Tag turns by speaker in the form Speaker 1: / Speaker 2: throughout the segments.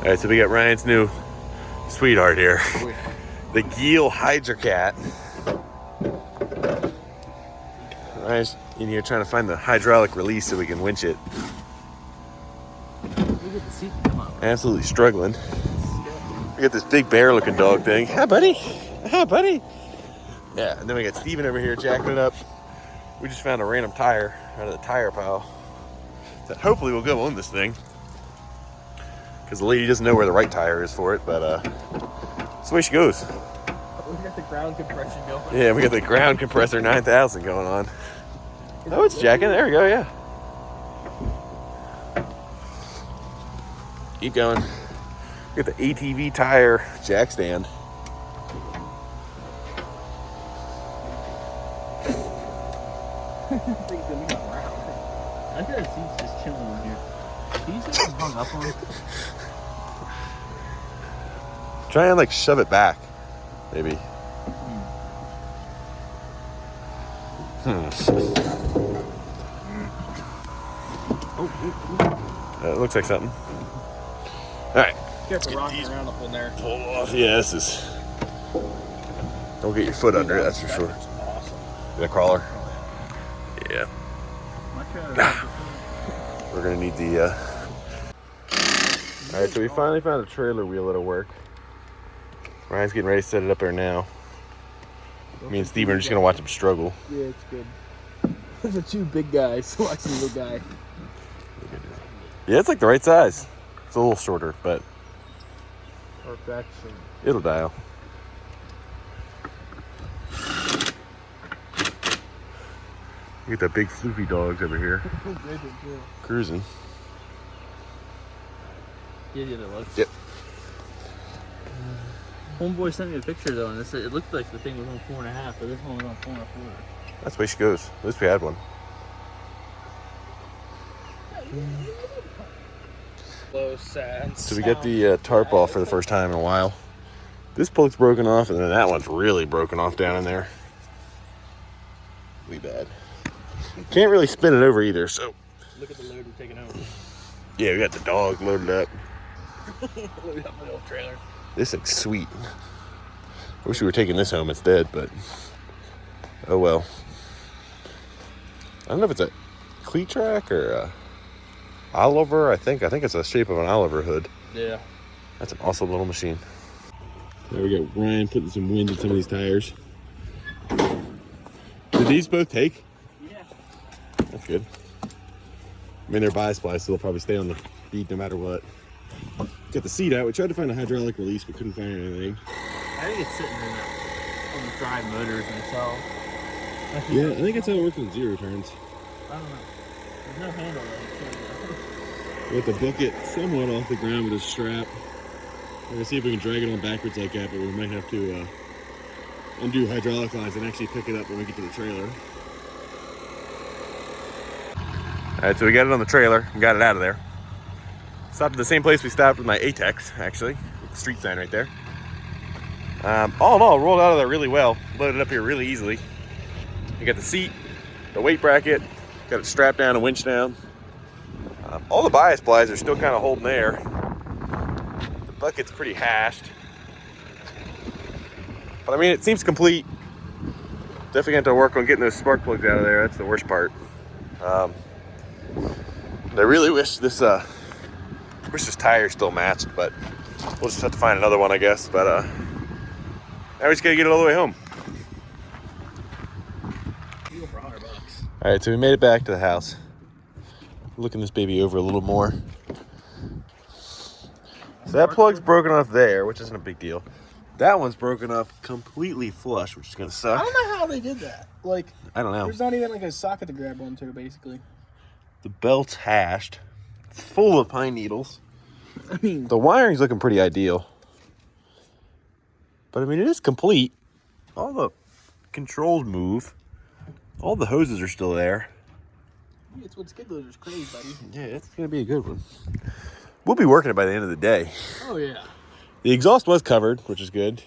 Speaker 1: All right, so we got Ryan's new sweetheart here. The Gehl Hydracat. Ryan's in here trying to find the hydraulic release so we can winch it. Absolutely struggling. We got this big bear looking dog thing. Hi, buddy. Hi, buddy. Yeah, and then we got Steven over here jacking it up. We just found a random tire out of the tire pile that hopefully will go on this thing, because the lady doesn't know where the right tire is for it, but that's the way she goes.
Speaker 2: We got the ground compression going.
Speaker 1: Yeah, we got the ground compressor 9000 going on. Oh, it's jacking. There we go, yeah. Keep going. We got the ATV tire jack stand.
Speaker 2: I feel like he's just chilling in here. He's just hung up on.
Speaker 1: Try and like shove it back, maybe. It looks like something. All right.
Speaker 2: Careful rocking around up in there.
Speaker 1: Pull off. Yeah, this is. Don't get your foot under it, that's for sure.
Speaker 2: Awesome.
Speaker 1: The crawler. Yeah. We're gonna need the. All right, so we finally found a trailer wheel that'll work. Ryan's getting ready to set it up there now. Me and Steven are just gonna watch him struggle.
Speaker 2: Yeah, it's good. Those are two big guys watching the little guy.
Speaker 1: Yeah, it's like the right size. It's a little shorter, but
Speaker 2: Perfection.
Speaker 1: it'll dial. Look at the big floofy dogs over here. Cruising.
Speaker 2: Yeah, the other one.
Speaker 1: Yep.
Speaker 2: Homeboy sent me a picture though, and it looked like the thing was on 4.5, but this one was on 4.25.
Speaker 1: That's the way she goes. At least we had one.
Speaker 2: Low sad.
Speaker 1: So we got the tarp off for the first time in a while. This plug's broken off, and then that one's really broken off down in there. Really bad. Can't really spin it over either, so.
Speaker 2: Look at the load we're taking home.
Speaker 1: Yeah, we got the dog loaded up.
Speaker 2: Loaded up my little trailer.
Speaker 1: This looks sweet. I wish we were taking this home instead, but oh well. I don't know if it's a cleat track or a Oliver. I think it's the shape of an Oliver hood.
Speaker 2: Yeah.
Speaker 1: That's an awesome little machine. There we go. Ryan putting some wind in some of these tires. Did these both take?
Speaker 2: Yeah.
Speaker 1: That's good. I mean, they're bi-spliced, so they'll probably stay on the bead no matter what. Got the seat out. We tried to find a hydraulic release, but couldn't find anything.
Speaker 2: I think it's sitting on the drive motors themselves.
Speaker 1: Yeah, I think that's how it works on zero turns.
Speaker 2: I don't know. There's no handle though.
Speaker 1: We have to book it somewhat off the ground with a strap. We're gonna see if we can drag it on backwards like that, but we might have to undo hydraulic lines and actually pick it up when we get to the trailer. All right, so we got it on the trailer and got it out of there. Stopped at the same place we stopped with my Atex, actually. The street sign right there. All in all, rolled out of there really well. Loaded up here really easily. You got the seat, the weight bracket, got it strapped down and winched down. All the bias plies are still kind of holding there. The bucket's pretty hashed. But I mean, it seems complete. Definitely got to work on getting those spark plugs out of there. That's the worst part. I really wish this tire still matched, but we'll just have to find another one, I guess. But now we just gotta get it all the way home.
Speaker 2: For $100.
Speaker 1: All right, so we made it back to the house. Looking this baby over a little more. So that plug's broken off there, which isn't a big deal. That one's broken off completely flush, which is gonna suck.
Speaker 2: I don't know how they did that. Like,
Speaker 1: I don't know.
Speaker 2: there's not even like a socket to grab onto, basically.
Speaker 1: The belt's hashed. It's full of pine needles.
Speaker 2: I mean,
Speaker 1: The wiring's looking pretty ideal. But I mean, it is complete. All the controls move. All the hoses are still there.
Speaker 2: it's what skid loaders crave, buddy.
Speaker 1: Yeah, it's gonna be a good one. We'll be working it by the end of the day.
Speaker 2: Oh, yeah.
Speaker 1: The exhaust was covered, which is good.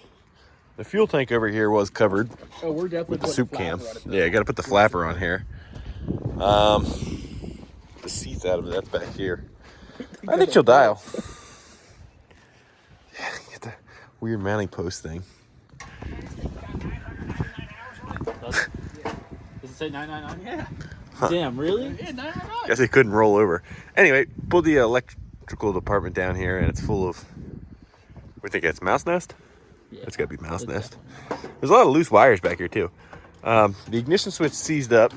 Speaker 1: The fuel tank over here was covered
Speaker 2: Oh, we're definitely
Speaker 1: with the
Speaker 2: putting
Speaker 1: soup
Speaker 2: a
Speaker 1: cam.
Speaker 2: flapper on it, though.
Speaker 1: Yeah, I gotta put the flapper on here. The seat's out of it, that's back here. I think she'll dial. weird mounting post thing.
Speaker 2: Does it say 999?
Speaker 3: Yeah.
Speaker 1: Huh.
Speaker 2: Damn, really?
Speaker 3: Yeah, 999.
Speaker 1: Guess it couldn't roll over. Anyway, pulled the electrical department down here, and it's full of. We think it's mouse nest.
Speaker 2: Yeah.
Speaker 1: It's gotta be mouse
Speaker 2: It's
Speaker 1: nest.
Speaker 2: definitely-
Speaker 1: There's a lot of loose wires back here too. The ignition switch seized up.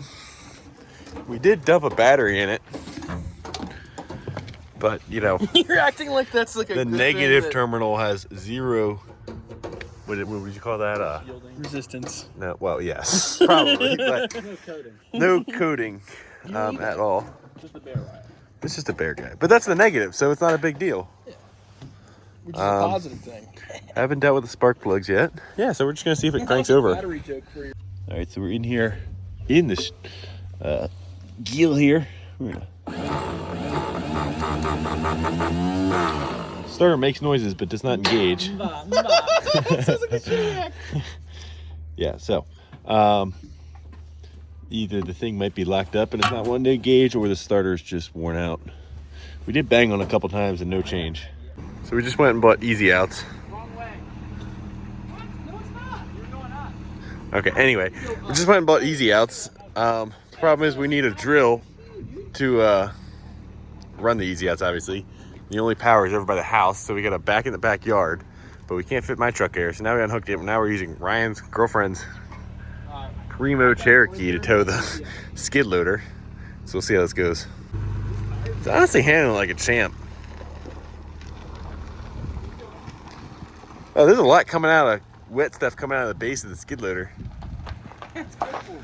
Speaker 1: We did dump a battery in it, but you know,
Speaker 3: You're acting like that's like a
Speaker 1: the
Speaker 3: good
Speaker 1: negative
Speaker 3: thing
Speaker 1: terminal has zero. What would you call that?
Speaker 2: Yielding.
Speaker 3: resistance.
Speaker 1: No. Well, yes, probably, but
Speaker 2: No coding.
Speaker 1: no coating at all.
Speaker 2: Just the bare wire.
Speaker 1: It's just a bare guy, but that's the negative, so it's not a big deal.
Speaker 3: Which is a positive thing.
Speaker 1: I haven't dealt with the spark plugs yet. Yeah, so we're just gonna see if it cranks
Speaker 3: That was a
Speaker 1: over.
Speaker 3: Battery joke for you.
Speaker 1: All right, so we're in here, in this Gehl here. We're gonna... Starter makes noises but does not engage.
Speaker 3: Sounds like a Chiliac.
Speaker 1: Yeah, so either the thing might be locked up and it's not wanting to engage, or the starter's just worn out. We did bang on a couple times and no change. So we just went and bought easy outs.
Speaker 3: Wrong way. What? No, it's not. You're going up.
Speaker 1: Okay, anyway, we just went and bought easy outs. The problem is we need a drill to run the easy outs, obviously. The only power is over by the house, so we got a back in the backyard, but we can't fit my truck here. So now we unhooked it. Now we're using Ryan's girlfriend's Primo Cherokee to tow the skid loader. So we'll see how this goes. It's honestly handling like a champ. Oh, there's a lot coming out of wet stuff coming out of the base of the skid loader.
Speaker 3: It's good for it.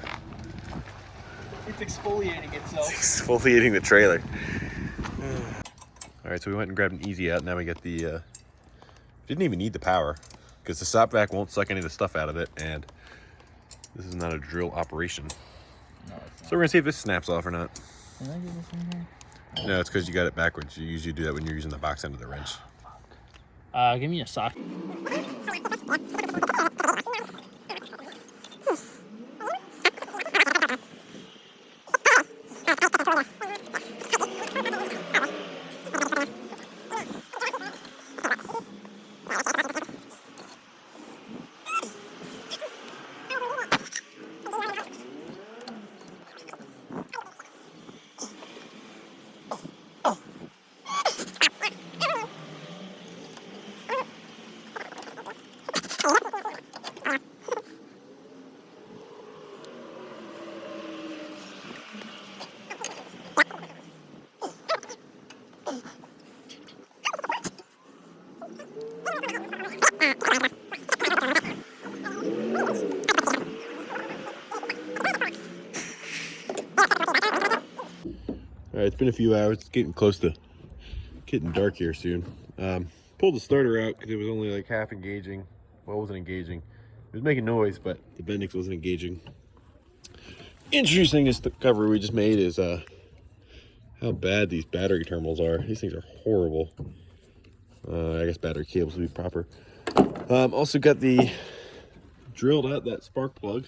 Speaker 3: It's exfoliating itself.
Speaker 1: Exfoliating the trailer. All right, so we went and grabbed an easy out. Now we got the, didn't even need the power because the stop vac won't suck any of the stuff out of it. And this is not a drill operation.
Speaker 2: No, it's
Speaker 1: So we're gonna see if this snaps off or not.
Speaker 2: Can I get this in here?
Speaker 1: No, it's because you got it backwards. You usually do that when you're using the box end of the wrench.
Speaker 2: Give me a sock.
Speaker 1: All right, it's been a few hours. It's getting close to getting dark here soon. Pulled the starter out because it was only like half engaging. Well, it wasn't engaging. It was making noise, but the Bendix wasn't engaging. Interesting discovery we just made is how bad these battery terminals are. These things are horrible. I guess battery cables would be proper. Also got the drilled out that spark plug.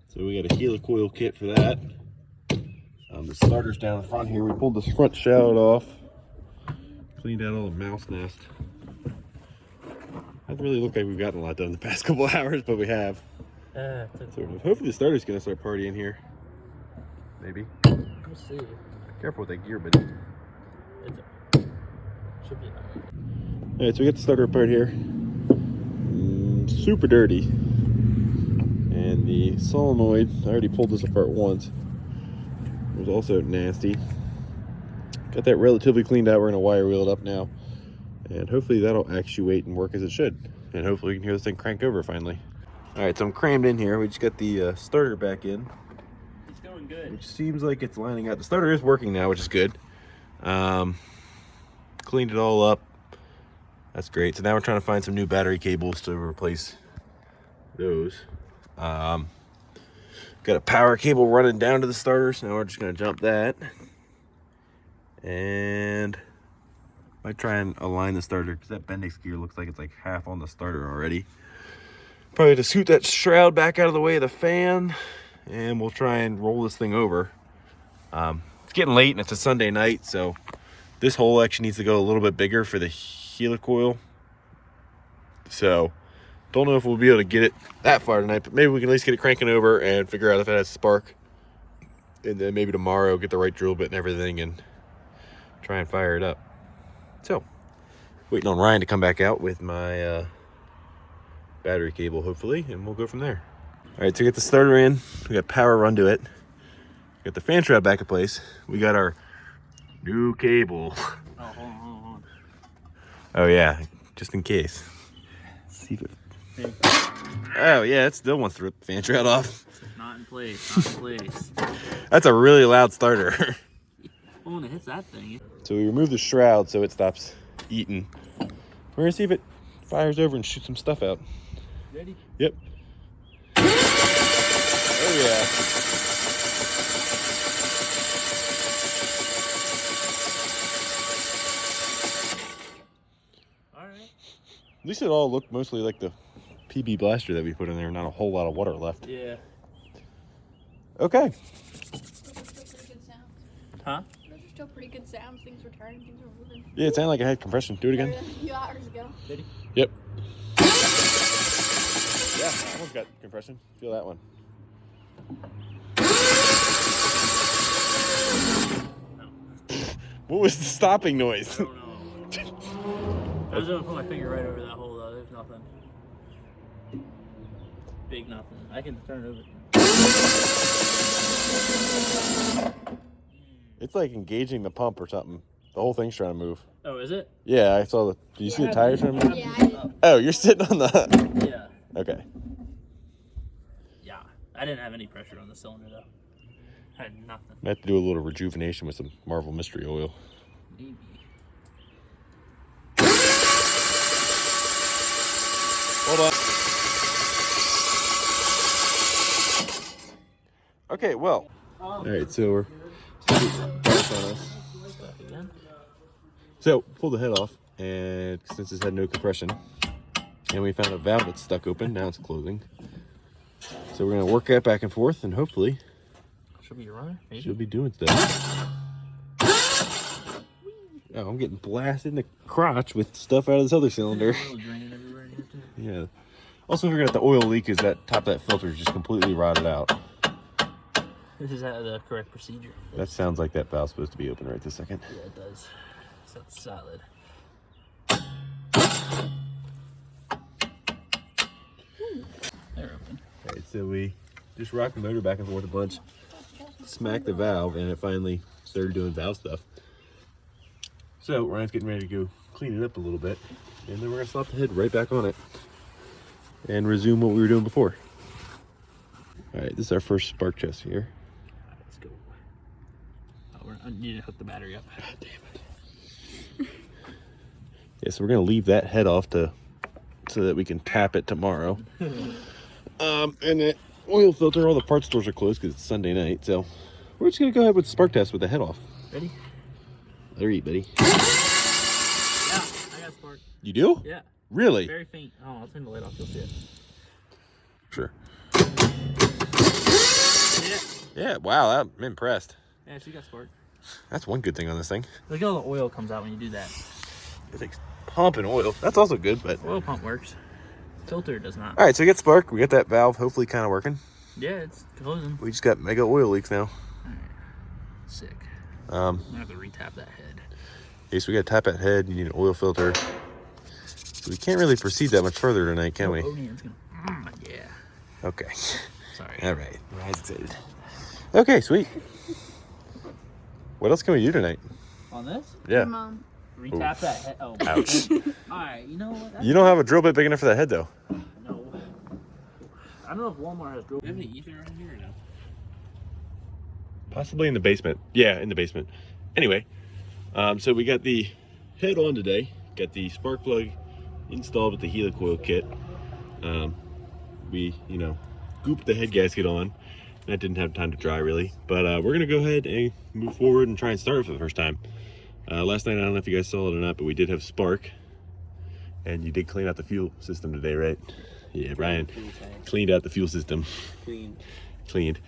Speaker 1: So we got a helicoil kit for that. The starter's down the front here. We pulled this front shroud off. Cleaned out all the mouse nest. Doesn't really look like we've gotten a lot done the past couple of hours, but we have. Sort of. Hopefully the starter's gonna start partying here. Maybe.
Speaker 2: We'll see.
Speaker 1: Careful with that gear, buddy.
Speaker 2: Should be that way.
Speaker 1: Alright, so we got the starter apart here. Super dirty. And the solenoid, I already pulled this apart once. It was also nasty. Got that relatively cleaned out. We're gonna wire wheel it up now. And hopefully that'll actuate and work as it should. And hopefully we can hear this thing crank over finally. Alright, so I'm crammed in here. We just got the starter back in.
Speaker 2: It's going good.
Speaker 1: Which seems like it's lining up. The starter is working now, which is good. Cleaned it all up. That's great. So now we're trying to find some new battery cables to replace those. Got a power cable running down to the starter, so now we're just gonna jump that. And might try and align the starter because that Bendix gear looks like it's like half on the starter already. Probably to scoot that shroud back out of the way of the fan, and we'll try and roll this thing over. It's getting late and it's a Sunday night, so this hole actually needs to go a little bit bigger for the helicoil So don't know if we'll be able to get it that far tonight, but maybe we can at least get it cranking over and figure out if it has spark. And then maybe tomorrow get the right drill bit and everything and try and fire it up. So, waiting on Ryan to come back out with my battery cable, hopefully, and we'll go from there. All right, to get the starter in, we got power run to it. We got the fan shroud back in place. We got our new cable.
Speaker 2: Oh, hold on.
Speaker 1: Oh yeah, just in case. Let's see if it... Oh yeah, it still wants to rip the fan shroud off.
Speaker 2: Not in place.
Speaker 1: That's a really loud starter.
Speaker 2: Oh, when it hits that thing.
Speaker 1: So we remove the shroud so it stops eating. We're gonna see if it fires over and shoots some stuff out.
Speaker 2: Ready?
Speaker 1: Yep. Oh yeah.
Speaker 2: Alright.
Speaker 1: At least it all looked mostly like the PB blaster that we put in there. Not a whole lot of water left.
Speaker 2: Yeah.
Speaker 1: Okay.
Speaker 2: Huh?
Speaker 4: Those are still pretty good sounds. Things were turning, things were moving.
Speaker 1: Yeah, it sounded like it had compression. Do it again.
Speaker 4: Better than a few hours ago.
Speaker 2: Ready?
Speaker 1: Yep. Yeah, that one's got compression. Feel that one.
Speaker 2: No.
Speaker 1: What was the stopping noise?
Speaker 2: I don't know. I was gonna put my finger right over that hole though. There's nothing. Big nothing. I can turn it over.
Speaker 1: It's like engaging the pump or something. The whole thing's trying to move.
Speaker 2: Oh, is it?
Speaker 1: Yeah, I saw the... Do you see the tires trying to move?
Speaker 4: Yeah, I did.
Speaker 1: Oh, you're sitting on the...
Speaker 2: Yeah.
Speaker 1: Okay.
Speaker 2: Yeah. I didn't have any pressure on the cylinder though. I had nothing.
Speaker 1: I have to do a little rejuvenation with some Marvel Mystery Oil.
Speaker 2: Maybe.
Speaker 1: Hold on. Okay, well. All right, so we're... So, pull the head off, and since it's had no compression, and we found a valve that's stuck open, now it's closing. So we're gonna work that back and forth, and hopefully
Speaker 2: Should be a runner, maybe.
Speaker 1: she'll be doing stuff. Oh, I'm getting blasted in the crotch with stuff out of this other cylinder.
Speaker 2: Oil draining everywhere in here too.
Speaker 1: Yeah. Also figured out the oil leak is that top of that filter is just completely rotted out.
Speaker 2: This is the correct procedure.
Speaker 1: That sounds like that valve's supposed to be open right this second.
Speaker 2: Yeah, it does. So it's solid. They're open.
Speaker 1: Alright, so we just rocked the motor back and forth a bunch, smacked the valve, and it finally started doing valve stuff. So Ryan's getting ready to go clean it up a little bit, and then we're gonna slap the head right back on it and resume what we were doing before. Alright, this is our first spark chest here.
Speaker 2: Let's go. Oh, I need to hook the battery up.
Speaker 1: God damn it. Yeah, so we're gonna leave that head off so that we can tap it tomorrow. And the oil filter, all the parts stores are closed because it's Sunday night, so we're just gonna go ahead with the spark test with the head off.
Speaker 2: Ready?
Speaker 1: Let her eat, buddy.
Speaker 2: Yeah, I got spark.
Speaker 1: You do?
Speaker 2: Yeah.
Speaker 1: Really?
Speaker 2: Very faint. Oh, I'll turn the light off. You'll see it.
Speaker 1: Sure.
Speaker 2: Yeah.
Speaker 1: Yeah, wow, I'm impressed.
Speaker 2: Yeah, she got spark.
Speaker 1: That's one good thing on this thing.
Speaker 2: Look at all the oil comes out when you do that.
Speaker 1: It's pumping oil. That's also good, but...
Speaker 2: Oil pump works. Filter does not.
Speaker 1: All right, so we get spark. We got that valve hopefully kind of working.
Speaker 2: Yeah, it's closing.
Speaker 1: We just got mega oil leaks now.
Speaker 2: Sick.
Speaker 1: Um,
Speaker 2: I'm gonna have to retap that head.
Speaker 1: Okay, so we got to tap that head. You need an oil filter. So we can't really proceed that much further tonight, can we?
Speaker 2: Onan's gonna... yeah.
Speaker 1: Okay.
Speaker 2: Sorry.
Speaker 1: All right. Ryan's excited. Okay, sweet. What else can we do tonight?
Speaker 2: On this?
Speaker 1: Yeah.
Speaker 4: Mom.
Speaker 2: Retap that head. Oh.
Speaker 1: Ouch.
Speaker 2: Alright, you know what?
Speaker 1: You don't have a drill bit big enough for that head, though.
Speaker 2: No. I don't know if Walmart has drill. Do you have any ether around here or no?
Speaker 1: Possibly in the basement. Yeah, in the basement. Anyway, so we got the head on today. Got the spark plug installed with the helicoil kit. We, gooped the head gasket on. That didn't have time to dry really, but we're gonna go ahead and move forward and try and start it for the first time. Last night, I don't know if you guys saw it or not, but we did have spark, and you did clean out the fuel system today, right? Yeah, Brian cleaned out the fuel system. Cleaned.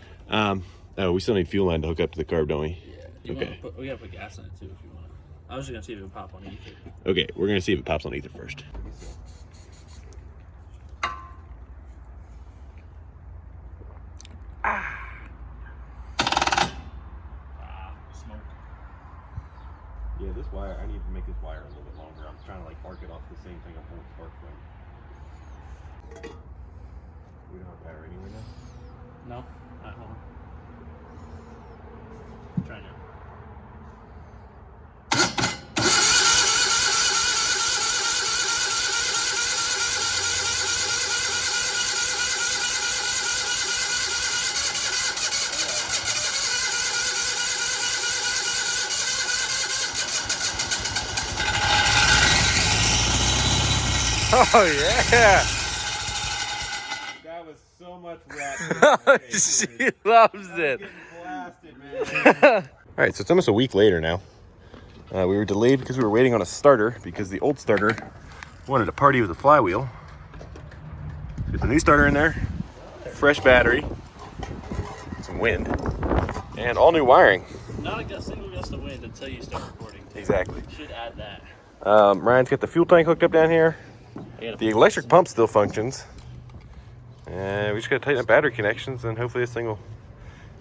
Speaker 1: Oh, we still need fuel line to hook up to the carb, don't we?
Speaker 2: Yeah.
Speaker 1: Okay.
Speaker 2: We gotta put gas in it too if you want. I was just gonna see if it would pop on ether.
Speaker 1: Okay, we're gonna see if it pops on ether first. I need to make this wire a little bit longer. I'm trying to like arc it off the same thing I'm pulling spark from. We don't have power anyway now?
Speaker 2: No? Hold on. Try now.
Speaker 1: Oh yeah! That was so much rap. She loves it. Blasted, man. All right, so it's almost a week later now. We were delayed because we were waiting on a starter because the old starter wanted to party with the flywheel. Get the new starter in there, fresh battery, some wind, and all new wiring.
Speaker 2: Not a single gust of wind until you start recording.
Speaker 1: Exactly.
Speaker 2: Should add that.
Speaker 1: Ryan's got the fuel tank hooked up down here. The electric pump still functions. And we just gotta tighten up battery connections and hopefully this thing will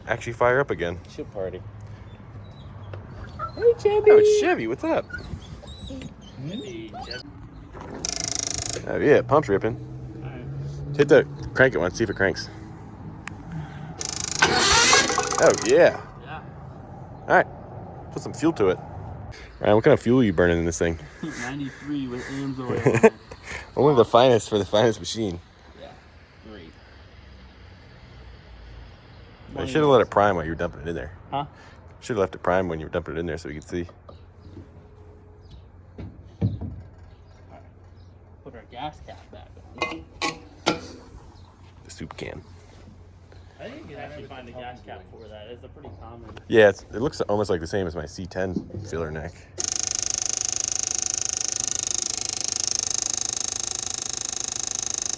Speaker 1: actually fire up again.
Speaker 2: She'll party.
Speaker 1: Hey, Chevy. Oh, it's Chevy. What's up?
Speaker 2: Maybe Chevy.
Speaker 1: Oh, yeah. Pump's ripping.
Speaker 2: All right.
Speaker 1: Hit the crank it once. See if it cranks. Oh, yeah.
Speaker 2: Yeah.
Speaker 1: All right. Put some fuel to it. Ryan, what kind of fuel are you burning in this thing?
Speaker 2: 93 with AMS oil on it.
Speaker 1: Only the finest for the finest machine.
Speaker 2: Yeah. Great.
Speaker 1: I should have let it prime while you were dumping it in there.
Speaker 2: Huh?
Speaker 1: Should have left it prime when you were dumping it in there so we could see.
Speaker 2: Put our gas cap back.
Speaker 1: The soup can.
Speaker 2: I think you can actually find a gas cap for that. It's a pretty common.
Speaker 1: Yeah, it looks almost like the same as my C10 filler neck.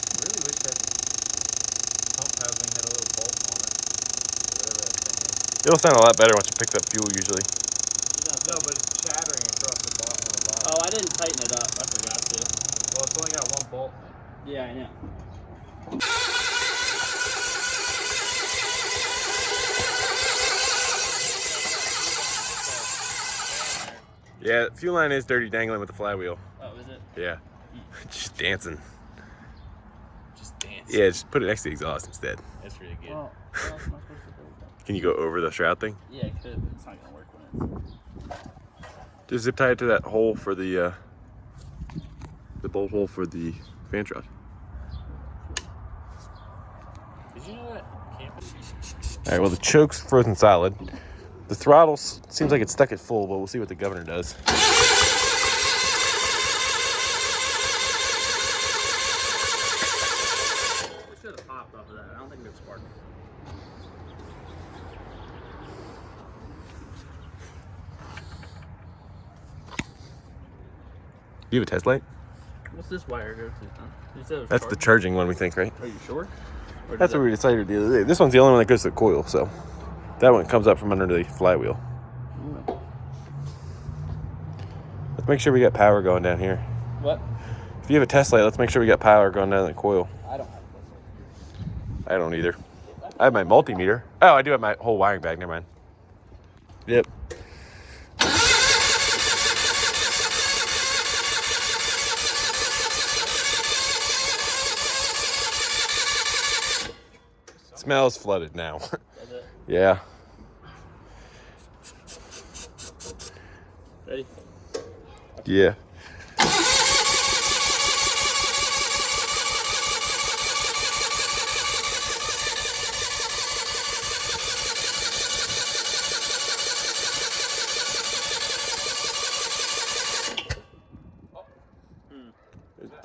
Speaker 5: I really wish that pump housing had a little bolt on it. Or whatever that thing is.
Speaker 1: It'll sound a lot better once you pick up fuel usually.
Speaker 5: No, but it's chattering across the bottom.
Speaker 2: Oh, I didn't tighten it up. I forgot to.
Speaker 5: Well, it's only got one bolt in it.
Speaker 2: Yeah, I know.
Speaker 1: Yeah, the fuel line is dirty dangling with the flywheel.
Speaker 2: Oh, is it?
Speaker 1: Yeah. Just dancing.
Speaker 2: Just dance.
Speaker 1: Yeah, just put it next to the exhaust instead.
Speaker 2: That's really good. Well, how else am I supposed to do that?
Speaker 1: Can you go over the shroud thing?
Speaker 2: Yeah, it could, but it's not gonna work when it's.
Speaker 1: Just zip tie it to that hole for the bolt hole for the fan shroud.
Speaker 2: Did you know that camping?
Speaker 1: All right, well the choke's frozen solid. The throttle seems like it's stuck at full, but we'll see what the governor does.
Speaker 2: It should have popped off of that. I don't think it's sparking.
Speaker 1: Do you have a test light?
Speaker 2: What's this wire go to? Huh? You said it was
Speaker 1: That's the
Speaker 2: charging?
Speaker 1: charging one, we think, right?
Speaker 2: Are you sure? Or
Speaker 1: That's
Speaker 2: does
Speaker 1: what we decided the other day. This one's the only one that goes to the coil, so that one comes up from under the flywheel.
Speaker 2: that-
Speaker 1: Let's make sure we got power going down here.
Speaker 2: What?
Speaker 1: If you have a test light, let's make sure we got power going down the coil.
Speaker 2: I don't have
Speaker 1: I don't either. I have my multimeter. Oh, I do have my whole wiring bag. Never mind. Yep. Smells flooded now.
Speaker 2: Does it?
Speaker 1: Yeah.
Speaker 2: Ready?
Speaker 1: Yeah.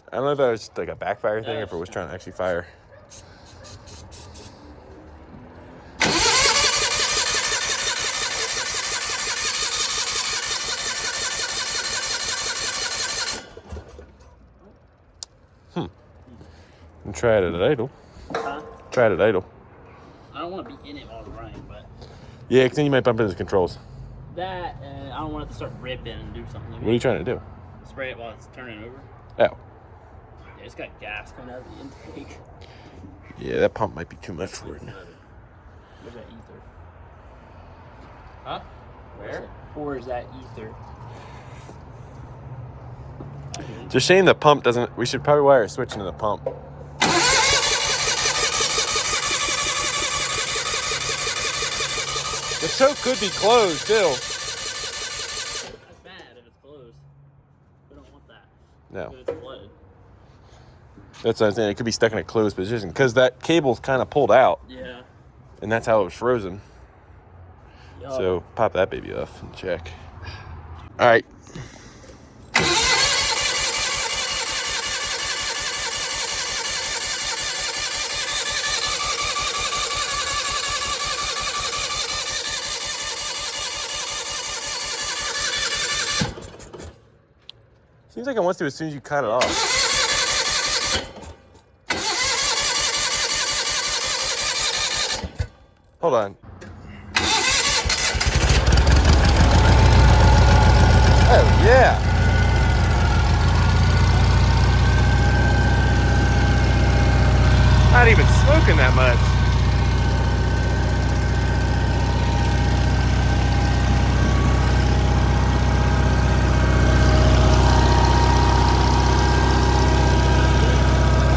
Speaker 1: I don't know if that was just like a backfire thing or if it was trying to actually fire. And try it at idle.
Speaker 2: Huh?
Speaker 1: Try it at idle.
Speaker 2: I don't want to be in it while it's running, but
Speaker 1: Yeah, because then you might bump into the controls.
Speaker 2: that, and I don't want it to start ripping and do something.
Speaker 1: What are you trying to do?
Speaker 2: Spray it while it's turning over.
Speaker 1: Oh.
Speaker 2: Yeah, it's got gas coming out of the intake.
Speaker 1: Yeah, that pump might be too much for it.
Speaker 2: Where's that ether?
Speaker 5: Huh?
Speaker 2: Where? Or is that ether?
Speaker 1: It's a shame the pump doesn't. We should probably wire a switch into the pump. The choke could be closed too.
Speaker 2: That's bad if it's closed. We don't want that.
Speaker 1: No.
Speaker 2: If it's flooded.
Speaker 1: That's what I'm saying. It could be stuck in a closed position because that cable's kind of pulled out,
Speaker 2: Yeah.
Speaker 1: and that's how it was frozen.
Speaker 2: Yup.
Speaker 1: So pop that baby off and check. All right. Seems like it wants to as soon as you cut it off. Hold on. Oh, yeah. Not even smoking that much.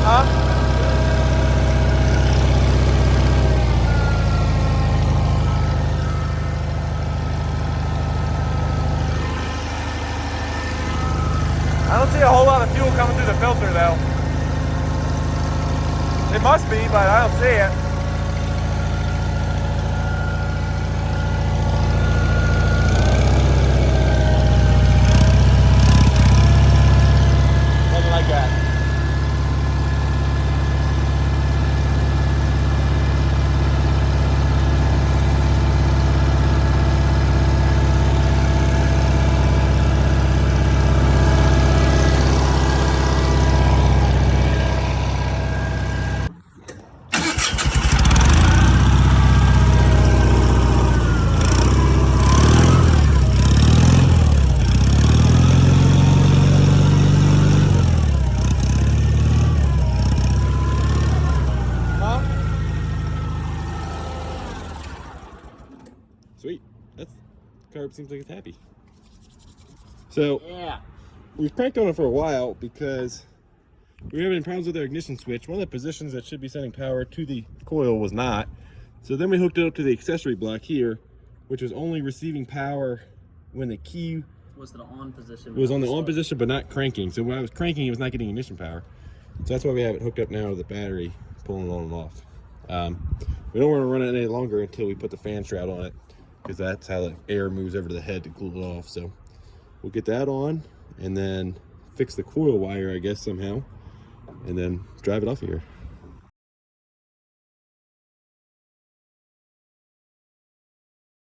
Speaker 1: Huh? I don't see a whole lot of fuel coming through the filter though. It must be, but I don't see it. Nothing like that. Sweet. That's carb seems like it's happy. So
Speaker 2: Yeah.
Speaker 1: we've cranked on it for a while because we were having problems with our ignition switch. One of the positions that should be sending power to the coil was not. So then we hooked it up to the accessory block here, which was only receiving power when the key
Speaker 2: Was the on position?
Speaker 1: was on the on position but not cranking. So when I was cranking, it was not getting ignition power. So that's why we have it hooked up now to the battery, pulling it on and off. We don't want to run it any longer until we put the fan shroud on it, because that's how the air moves over to the head to cool it off. So we'll get that on and then fix the coil wire, I guess, somehow, and then drive it off of here.